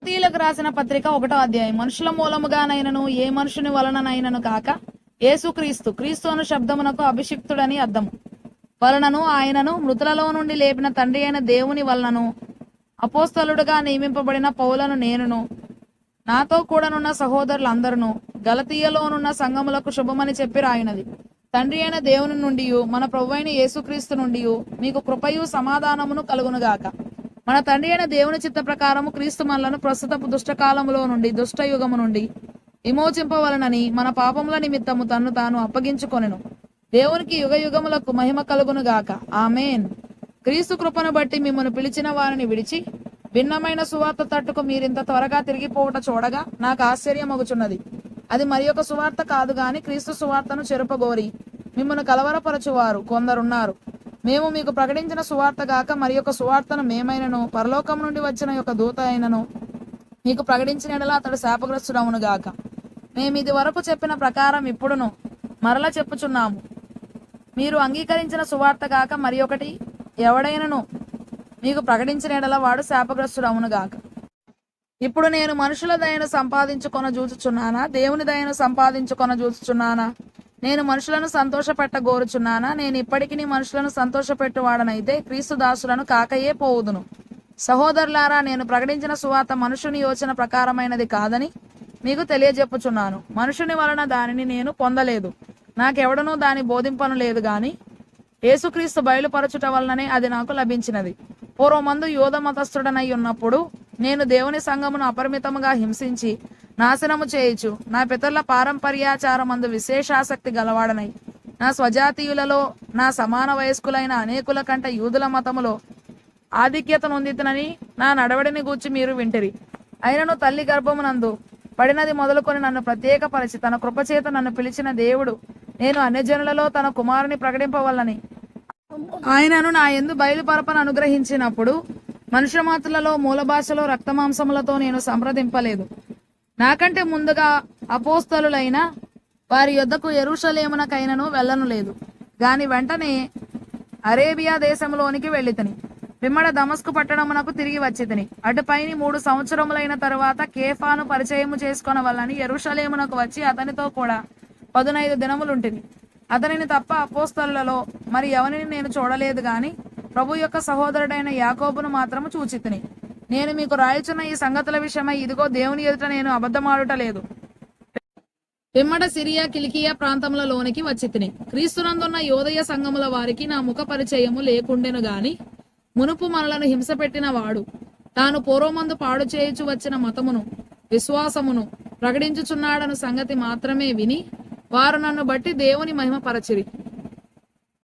గలతీయులకు రాసిన పత్రిక 1వ అధ్యాయం. మనుషుల మూలముగానైనను ఏ మనుషుని వలననైనను కాక యేసుక్రీస్తు క్రీస్తు అను శబ్దమునకు అభిషిక్తుడని అర్థము వలనను ఆయనను మృతులలో నుండి లేపిన తండ్రి అయిన దేవుని వలనను అపోస్తలుడుగా నియమింపబడిన పౌలను నేనును నాతో కూడానున్న సహోదరులందరూ గలతీయలోనున్న సంఘములకు శుభమని చెప్పి రాయినది. తండ్రి అయిన దేవుని నుండి మన ప్రభువైన యేసుక్రీస్తు నుండి మీకు కృపయు సమాధానమును కలుగునుగాక. మన తండ్రి అయిన దేవుని చిత్త ప్రకారము క్రీస్తు మనలను ప్రస్తుతపు దుష్టకాలములో నుండి దుష్టయుగము నుండి విమోచింపవలనని మన పాపముల నిమిత్తము తన్ను తాను అప్పగించుకొనెను. దేవునికి యుగ యుగములకు మహిమ కలుగునుగాక. ఆమేన్. క్రీస్తు కృపను బట్టి మిమ్మల్ని పిలిచిన వారిని విడిచి భిన్నమైన సువార్త తట్టుకు మీరింత త్వరగా తిరిగిపోవట చూడగా నాకు ఆశ్చర్యమగుచున్నది. అది మరి ఒక సువార్త కాదు గాని క్రీస్తు సువార్తను చెరుపగోరి మిమ్మల్ని కలవరపరచువారు కొందరున్నారు. మేము మీకు ప్రకటించిన సువార్త గాక మరి ఒక సువార్తను మేమైనను పరలోకం నుండి వచ్చిన యొక్క దూత అయినను మీకు ప్రకటించిన యెడల అతడు శాపగ్రస్తుడవును గాక. మేము ఇది వరకు చెప్పిన ప్రకారం ఇప్పుడును మరలా చెప్పుచున్నాము. మీరు అంగీకరించిన సువార్త గాక మరి ఒకటి ఎవడైనను మీకు ప్రకటించిన యెడల వాడు శాపగ్రస్తుడవును గాక. ఇప్పుడు నేను మనుషుల దయను సంపాదించుకొన చూచుచున్నానా, దేవుని దయను సంపాదించుకొన చూచుచున్నానా? నేను మనుషులను సంతోషపెట్టగోరుచున్నానా? నేను ఇప్పటికీ మనుషులను సంతోషపెట్టువాడనైతే క్రీస్తు దాసులను కాకయే పోవుదును. సహోదరులారా, నేను ప్రకటించిన సువార్త మనుషుని యోచన ప్రకారమైనది కాదని మీకు తెలియజెప్పుచున్నాను. మనుషుని వలన దానిని నేను పొందలేదు, నాకెవడనూ దాని బోధింపను లేదు గాని యేసుక్రీస్తు బయలుపరచుట వలననే అది నాకు లభించినది. పూర్వమందు యూద మతస్థుడనై ఉన్నప్పుడు నేను దేవుని సంఘమును అపరిమితముగా హింసించి నాశనము చేయుచు నా పితరుల పారంపర్యాచారమందు విశేషాసక్తి గలవాడనై నా స్వజాతీయులలో నా సమాన వయస్కులైన అనేకుల కంటే యూదుల మతములో ఆధిక్యత నొందితనని నా నడవడిని గూర్చి మీరు వింటిరి. అయినను తల్లి గర్భమునందు పడినది మొదలుకొని నన్ను ప్రత్యేకపరిచి తన కృపచేత నన్ను పిలిచిన దేవుడు నేను అన్యజనులలో తన కుమారుని ప్రకటింపవల్లని ఆయనను నా యందు బయలుపరపను అనుగ్రహించినప్పుడు మనుష్య మాత్రులలో మూల భాషలో రక్తమాంసములతో నేను సంప్రదింపలేదు. నాకంటే ముందుగా అపోస్తలులైన వారి యొద్దకు యెరూషలేమునకైనను వెళ్ళను లేదు గాని వెంటనే అరేబియా దేశంలోనికి వెళ్ళితిని. పిమ్మడ దమస్కు పట్టణమునకు తిరిగి వచ్చితిని. అటుపైని 3 సంవత్సరములైన తరువాత కేఫాను పరిచయము చేసుకొనవలని యెరూషలేమునకు వచ్చి అతనితో కూడా 15 దినములుంటిని. అతనిని తప్ప అపోస్తలులలో మరి ఎవరిని నేను చూడలేదు గాని ప్రభు యొక్క సహోదరుడైన యాకోబును మాత్రము చూచితిని. నేను మీకు రాయుచున్న ఈ సంగతుల విషయమై ఇదిగో దేవుని ఎదుట నేను అబద్ధమాడుట లేదు. పిమ్మట సిరియా కిలికియా ప్రాంతములలోనికి వచ్చితిని. క్రీస్తునందున్న యోదయ సంఘముల వారికి నా ముఖ పరిచయము లేకుండెను గాని మునుపు మనలను హింసపెట్టిన వాడు తాను పూర్వమందు పాడు చేయుచు వచ్చిన మతమును విశ్వాసమును ప్రకటించుచున్నాడను సంగతి మాత్రమే విని వారు నన్ను బట్టి దేవుని మహిమ పరచిరి.